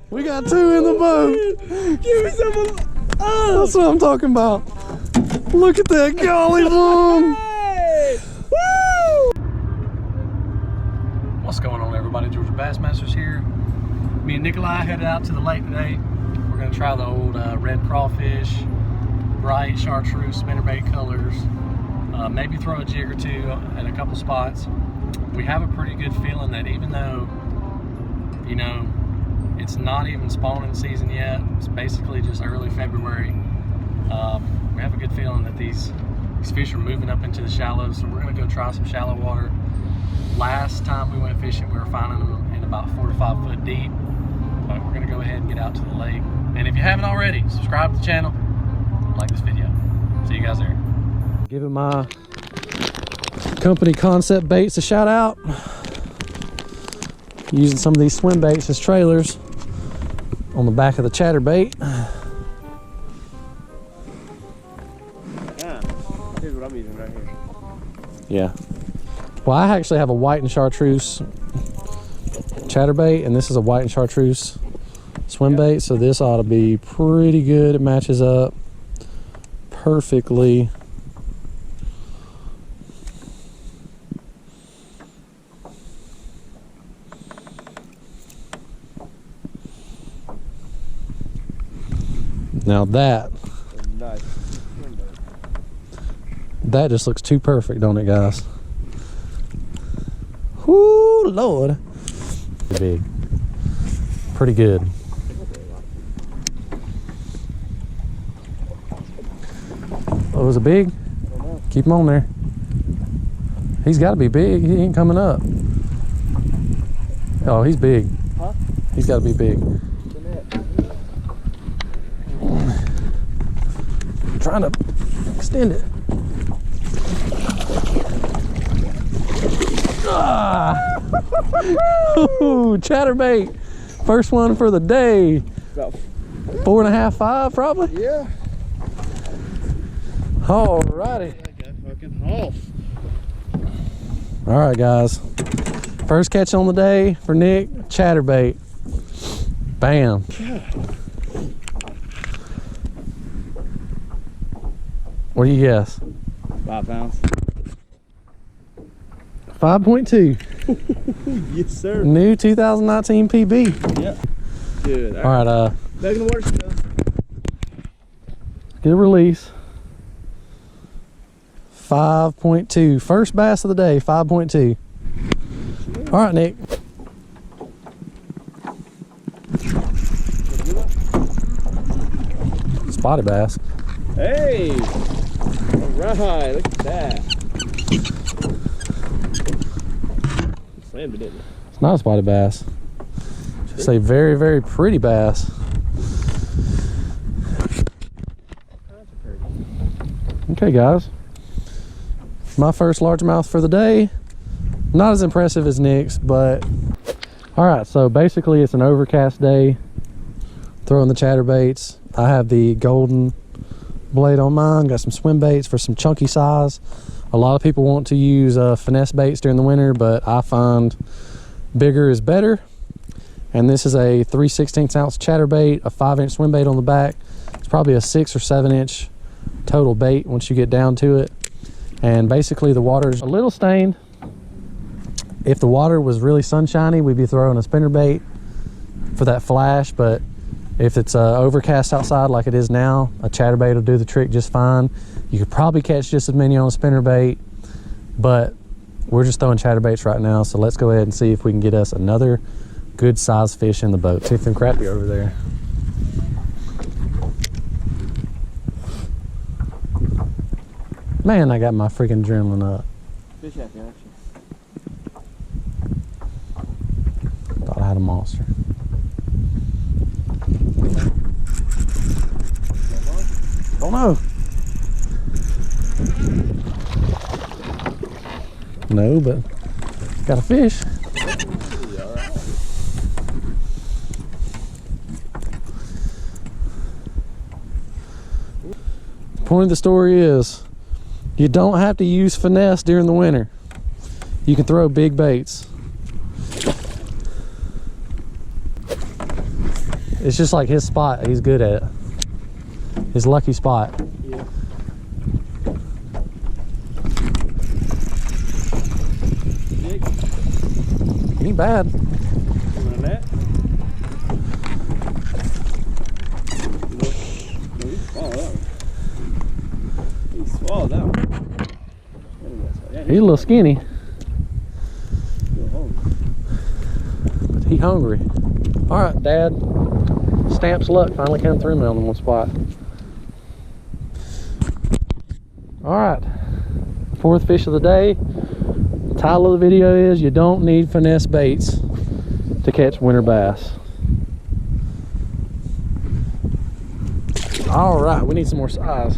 We got two in the boat. Give me some. Oh. That's what I'm talking about. Look at that golly boom. Hey. Woo! What's going on, everybody? Georgia Bassmasters here. Me and Nikolai headed out to the lake today. We're gonna try the old red crawfish, bright chartreuse spinnerbait colors. Maybe throw a jig or two at a couple spots. We have a pretty good feeling that even though, you know, it's not even spawning season yet, it's basically just early February, we have a good feeling that these fish are moving up into the shallows, so we're gonna go try some shallow water. Last time we went fishing, we were finding them in about 4 to 5 foot deep, but we're gonna go ahead and get out to the lake. And if you haven't already, subscribe to the channel, like this video. See you guys there. Giving my company Concept Baits a shout out. Using some of these swim baits as trailers on the back of the chatterbait. Yeah, here's what I'm using right here. Yeah. Well, I actually have a white and chartreuse chatterbait, and this is a white and chartreuse swim bait, so this ought to be pretty good. It matches up perfectly. Now that just looks too perfect, don't it, guys? Whoo, Lord. Big. Pretty good. Oh, was it big? Keep him on there. He's got to be big. He ain't coming up. Oh, he's big. Huh? He's got to be big. I'm trying to extend it. Ah! Ooh, chatterbait. First one for the day. About 4.5, 5 probably. yeah. Alrighty. That fucking off. All right, guys. First catch on the day for Nick, chatterbait. Bam. What do you guess? 5 pounds. 5.2. Yes, sir. New 2019 PB. Yep. Good. All right, back in the water still. get a release. 5.2. First bass of the day, 5.2. All right, Nick. Spotted bass. Hey! Alright, look at that. Slammed it, didn't it? It's not a spotted bass. Just a very, very pretty bass. Okay, guys. My first largemouth for the day. Not as impressive as Nick's, but all right. So basically, it's an overcast day. Throwing the chatterbaits. I have the golden blade on mine. Got some swim baits for some chunky size. A lot of people want to use finesse baits during the winter, but I find bigger is better. And this is a 3/16 ounce chatterbait, a 5-inch swim bait on the back. It's probably a 6 or 7 inch total bait once you get down to it. And basically the water's a little stained. If the water was really sunshiny, we'd be throwing a spinnerbait for that flash, but if it's overcast outside like it is now, a chatterbait will do the trick just fine. You could probably catch just as many on a spinnerbait, but we're just throwing chatterbaits right now, so let's go ahead and see if we can get us another good sized fish in the boat. See if them crappie over there. Man, I got my freaking adrenaline up. Fish happy, aren't you? Thought I had a monster. Don't know. No, but got a fish. The point of the story is you don't have to use finesse during the winter. You can throw big baits. It's just like his spot. He's good at it. His lucky spot. Yeah. Jigs. Ain't bad. On that. He swallowed that one. Yeah, He's a little skinny, still hungry. but he hungry. All right, Dad. Stamp's luck finally came through me on one spot. All right, fourth fish of the day. The title of the video is "You Don't Need Finesse Baits to Catch Winter Bass." All right, we need some more size.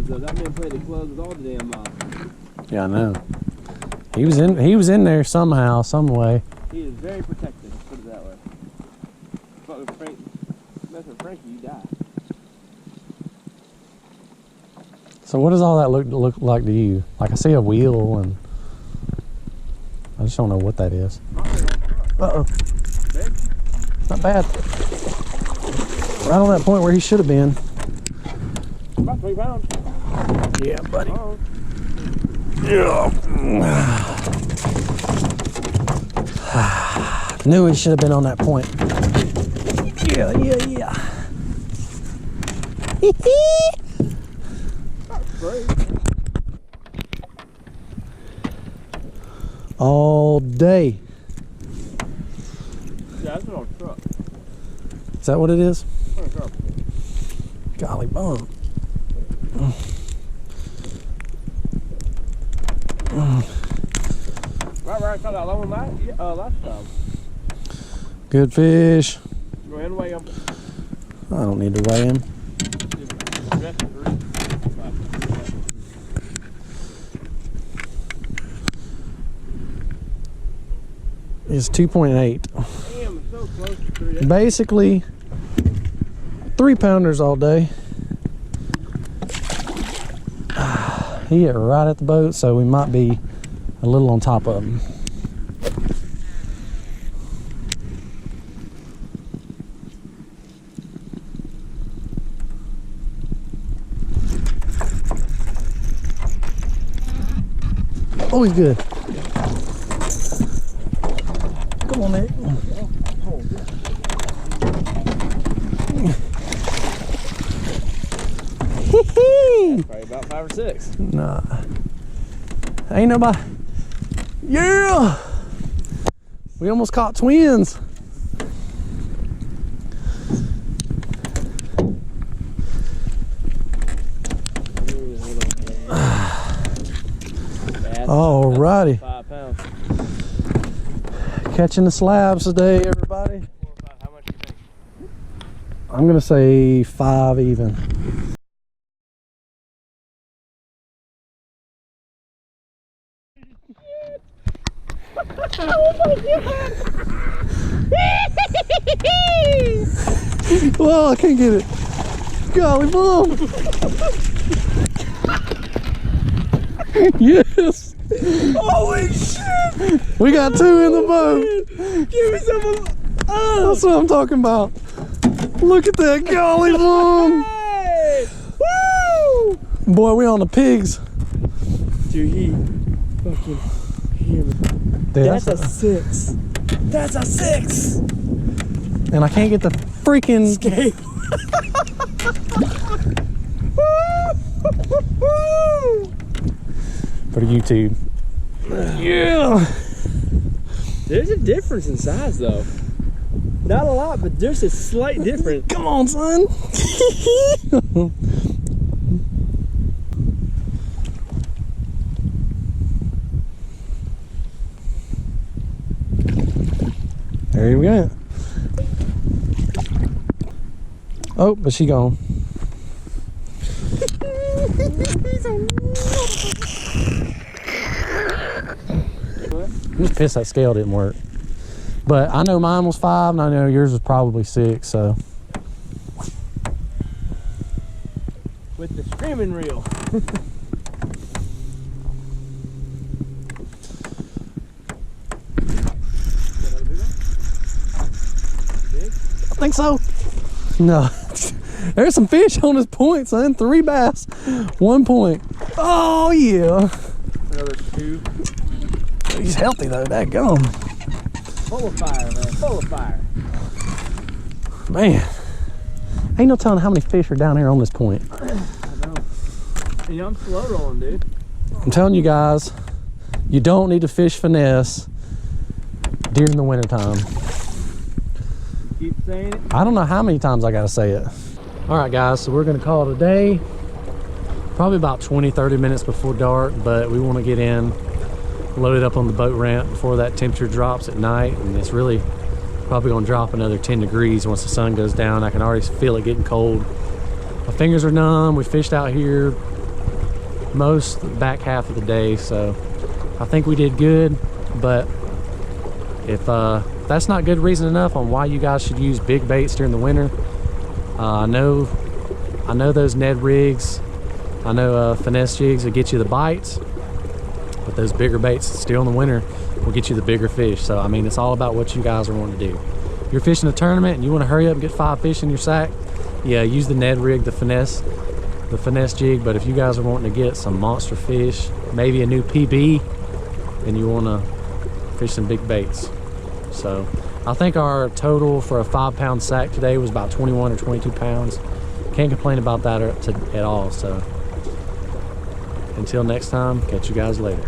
That man played the clubs with all the damn Yeah, I know. He was in there somehow, some way. He is very protected, let's put it that way. Fuck with Frank, mess with Frankie, you die. So what does all that look like to you? Like I see a wheel and I just don't know what that is. Uh-oh. Big? Not bad. Right on that point where he should have been. About 3 pounds. Yeah, buddy. Oh. Yeah. Knew he should have been on that point. Yeah. That's great. All day. Yeah, that's an old truck. Is that what it is? What a truck. Golly bum. Right, caught that long last time. Good fish. Go ahead and weigh him. I don't need to weigh him. It's 2.8. Damn, it's so close to 3. Basically 3-pounders all day. He hit right at the boat, so we might be a little on top of him. Oh, he's good. Come on, Nick. Probably about 5 or 6. Nah. Ain't nobody. Yeah! We almost caught twins. Alrighty. 5 pounds. Catching the slabs today, everybody. 4 or 5. How much do you think? I'm gonna say 5 even. Oh my God! Well, I can't get it. Golly bum. Yes. Holy shit! We got 2 in the boat. Give me some of That's what I'm talking about. Look at that, golly bum. Hey! Woo! Boy, we on the pigs. Dude, he fucking hear me. Dude, That's a 6. That's a 6! and I can't get the freaking Escape. for the YouTube. Yeah. There's a difference in size though. Not a lot, but there's a slight difference. Come on, son. There you go. Oh, but she gone. I'm just pissed that scale didn't work. But I know mine was 5 and I know yours was probably 6, so. With the screaming reel. Think so? No. There's some fish on this point, son. 3 bass, 1 point. Oh, yeah. Another 2. He's healthy, though. That gum. Full of fire, man. Full of fire. Man. Ain't no telling how many fish are down here on this point. I know. And I'm slow rolling, dude. I'm telling you guys, you don't need to fish finesse during the winter time. Keep saying it. I don't know how many times I gotta say it. All right, guys, so we're gonna call it a day. Probably about 20-30 minutes before dark, but we want to get in, load it up on the boat ramp before that temperature drops at night, and it's really probably gonna drop another 10 degrees once the sun goes down. I can already feel it getting cold. My fingers are numb. We fished out here most back half of the day, so I think we did good. But if that's not good reason enough on why you guys should use big baits during the winter, I know those Ned rigs, I know Finesse jigs will get you the bites, but those bigger baits still in the winter will get you the bigger fish. So I mean, it's all about what you guys are wanting to do. If you're fishing a tournament and you want to hurry up and get 5 fish in your sack, yeah, use the Ned rig, the Finesse jig. But if you guys are wanting to get some monster fish, maybe a new PB, and you want to fish some big baits. So I think our total for a 5-pound sack today was about 21 or 22 pounds. Can't complain about that at all. So until next time, catch you guys later.